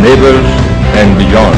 neighbors and beyond.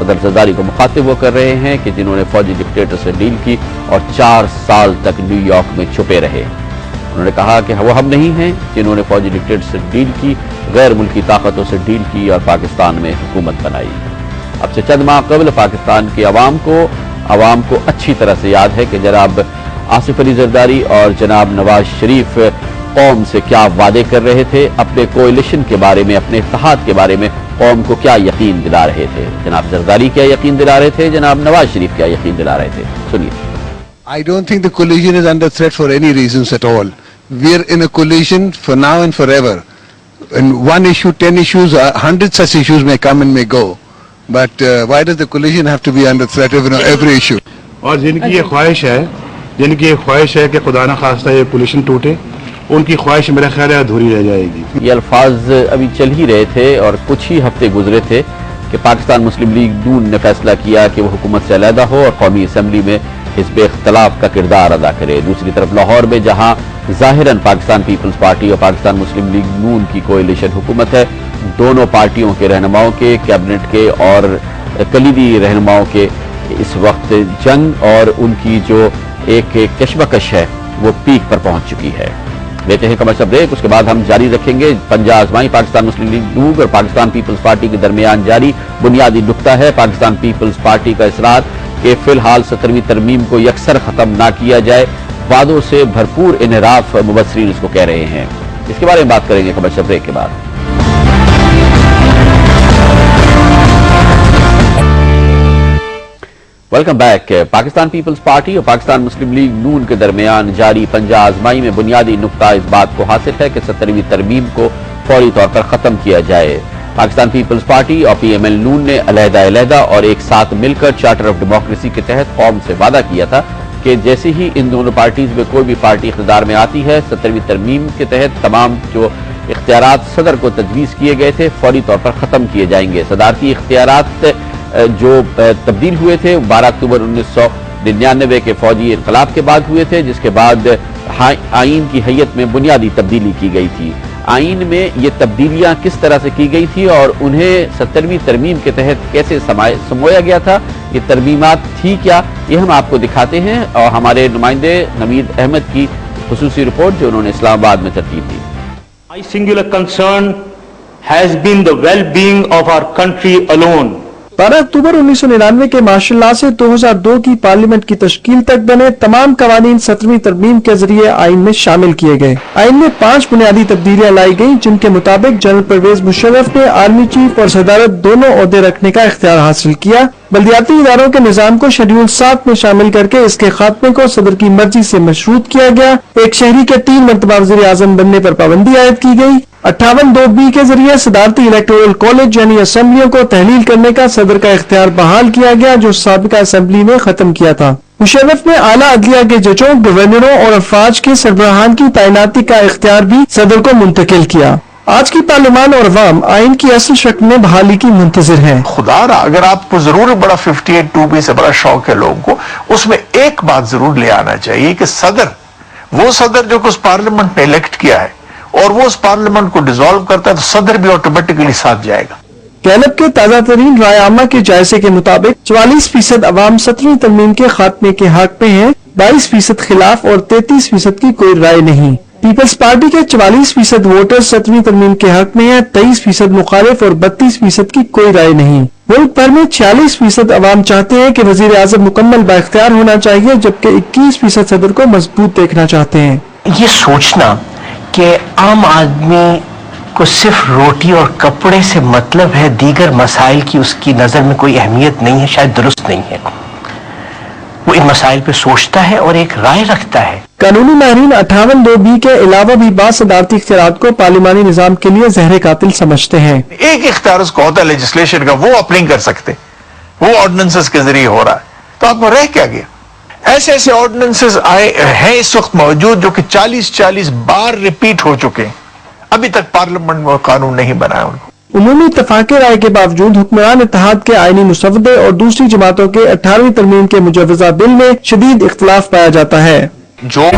صدر زرداری کو مخاطب وہ کر رہے ہیں کہ جنہوں نے فوجی ڈکٹیٹر سے ڈیل کی اور 4 سال تک نیو یارک میں چھپے رہے۔ انہوں نے کہا کہ وہ ہم نہیں ہیں جنہوں نے فوجی ڈکٹیٹر سے ڈیل کی، غیر ملکی طاقتوں سے ڈیل کی اور پاکستان میں حکومت بنائی۔ اب سے چند ماہ قبل پاکستان کے عوام کو اچھی طرح سے یاد ہے کہ جناب آصف علی زرداری اور جناب نواز شریف قوم سے کیا وعدے کر رہے تھے، اپنے کوئلیشن کے بارے میں، اپنے اتحاد کے بارے میں قوم کو کیا یقین دلا رہے تھے۔ جناب زرداری کیا یقین دلا رہے تھے، جناب نواز شریف کیا یقین دلا رہے تھے، سنیے۔ I don't think the coalition is under threat for any reasons at all. We are in a coalition for now and forever. And one issue, 10 issues, 100 such issues may come and may go. But why does the coalition have to be under threat of every issue? اور جن کی یہ خواہش ہے کہ خدا نہ خواستہ یہ کولیشن ٹوٹے، ان کی خواہش میرا خیال ہے ادھوری رہ جائے گی۔ یہ الفاظ ابھی چل ہی رہے تھے اور کچھ ہی ہفتے گزرے تھے کہ پاکستان مسلم لیگ نون نے فیصلہ کیا کہ وہ حکومت سے علیحدہ ہو اور قومی اسمبلی میں حزب اختلاف کا کردار ادا کرے۔ دوسری طرف لاہور میں جہاں ظاہراً پاکستان پیپلز پارٹی اور پاکستان مسلم لیگ نون کی کوئلیشن حکومت ہے، دونوں پارٹیوں کے رہنماؤں کے، کیبنٹ کے اور کلیدی رہنماؤں کے اس وقت جنگ اور ان کی جو ایک کشمکش ہے وہ پیک پر پہنچ چکی ہے۔ لیتے ہیں کمرشل بریک، اس کے بعد ہم جاری رکھیں گے پنجہ آزمائی پاکستان مسلم لیگ نون اور پاکستان پیپلز پارٹی کے درمیان جاری بنیادی نقطہ ہے پاکستان پیپلز پارٹی کا اصرار کہ فی الحال 17ویں ترمیم کو یکسر ختم نہ کیا جائے، وعدوں سے بھرپور انحراف مبصرین اس کو کہہ رہے ہیں۔ اس کے بارے میں بات کریں گے کمرشل بریک کے بعد۔ Welcome back. پاکستان پیپلز پارٹی اور پاکستان مسلم لیگ نون کے درمیان جاری پنجہ آزمائی میں بنیادی نقطہ اس بات کو حاصل ہے کہ 17ویں ترمیم کو فوری طور پر ختم کیا جائے۔ پاکستان پیپلز پارٹی اور پی ایم ایل نون نے علیحدہ اور ایک ساتھ مل کر چارٹر آف ڈیموکریسی کے تحت قوم سے وعدہ کیا تھا کہ جیسے ہی ان دونوں پارٹیز میں کوئی بھی پارٹی اقتدار میں آتی ہے، 17ویں ترمیم کے تحت تمام جو اختیارات صدر کو تجویز کیے گئے تھے فوری طور پر ختم کیے جائیں گے۔ صدارتی اختیارات جو تبدیل ہوئے تھے 12 اکتوبر 1999 کے فوجی انقلاب کے بعد ہوئے تھے، جس کے بعد آئین کی حیت میں بنیادی تبدیلی کی گئی تھی۔ آئین میں یہ تبدیلیاں کس طرح سے کی گئی تھی اور انہیں 17ویں ترمیم کے تحت کیسے سمویا گیا تھا، یہ ترمیمات تھی کیا، یہ ہم آپ کو دکھاتے ہیں اور ہمارے نمائندے نوید احمد کی خصوصی رپورٹ جو انہوں نے اسلام آباد میں ترتیب دی۔ My singular concern has been the well-being of our country alone. 12 اکتوبر 1999 کے مارشل لا سے 2002 کی پارلیمنٹ کی تشکیل تک بنے تمام قوانین 17ویں ترمیم کے ذریعے آئین میں شامل کیے گئے۔ آئین میں 5 بنیادی تبدیلیاں لائی گئیں جن کے مطابق جنرل پرویز مشرف نے آرمی چیف اور صدارت دونوں عہدے رکھنے کا اختیار حاصل کیا۔ بلدیاتی اداروں کے نظام کو شیڈول 7 میں شامل کر کے اس کے خاتمے کو صدر کی مرضی سے مشروط کیا گیا۔ ایک شہری کے 3 مرتبہ وزیر اعظم بننے پر پابندی عائد کی گئی۔ 58(2)(b) کے ذریعے صدارتی الیکٹورل کالج یعنی اسمبلیوں کو تحلیل کرنے کا صدر کا اختیار بحال کیا گیا جو سابقہ اسمبلی میں ختم کیا تھا۔ مشرف نے اعلیٰ عدلیہ کے ججوں، گورنروں اور افواج کے سربراہان کی تعیناتی کا اختیار بھی صدر کو منتقل کیا۔ آج کی پارلیمان اور عوام آئین کی اصل شکل میں بحالی کی منتظر ہیں۔ خدا رہا اگر آپ کو ضرور بڑا 58(2)(b) سے بڑا شوق ہے لوگوں کو، اس میں ایک بات ضرور لے آنا چاہیے کہ وہ صدر جو کہ اس پارلیمنٹ نے الیکٹ کیا ہے اور وہ اس پارلیمنٹ کو ڈیزالو کرتا ہے تو صدر بھی آٹومیٹکلی ساتھ جائے گا۔ کینب کے تازہ ترین رائے عامہ کے جائزے کے مطابق 44% عوام 17ویں ترمیم کے خاتمے کے حق میں ہیں، 22% خلاف اور 33% کی کوئی رائے نہیں۔ پیپلز پارٹی کے 44% ووٹر 17ویں ترمیم کے حق میں ہیں، 23% مخالف اور 32% کی کوئی رائے نہیں۔ ملک بھر میں 46% عوام چاہتے ہیں کہ وزیر اعظم مکمل بااختیار ہونا چاہیے جبکہ 21% صدر کو مضبوط دیکھنا چاہتے ہیں۔ یہ سوچنا کہ عام آدمی کو صرف روٹی اور کپڑے سے مطلب ہے، دیگر مسائل کی اس کی نظر میں کوئی اہمیت نہیں ہے، شاید درست نہیں ہے۔ وہ ان مسائل پہ سوچتا ہے اور ایک رائے رکھتا ہے۔ قانونی ماہرین 58(2)(b) کے علاوہ بھی بعض صدارتی اختیارات کو پارلیمانی نظام کے لیے زہر قاتل سمجھتے ہیں۔ ایک اختیار اس کو ہوتا ہے لیجسلیشن کا، وہ آپ نہیں کر سکتے، وہ آرڈیننسز کے ذریعے ہو رہا ہے، تو آپ کو رہ کیا گیا؟ ایسے آرڈیننسز ہیں اس وقت موجود جو کہ 40 بار ریپیٹ ہو چکے ہیں، ابھی تک پارلیمنٹ میں قانون نہیں بنایا ان کو۔ عمومی اتفاق رائے کے باوجود حکمران اتحاد کے آئینی مسودے اور دوسری جماعتوں کے 18ویں ترمیم کے مجوزہ بل میں شدید اختلاف پایا جاتا ہے۔ جو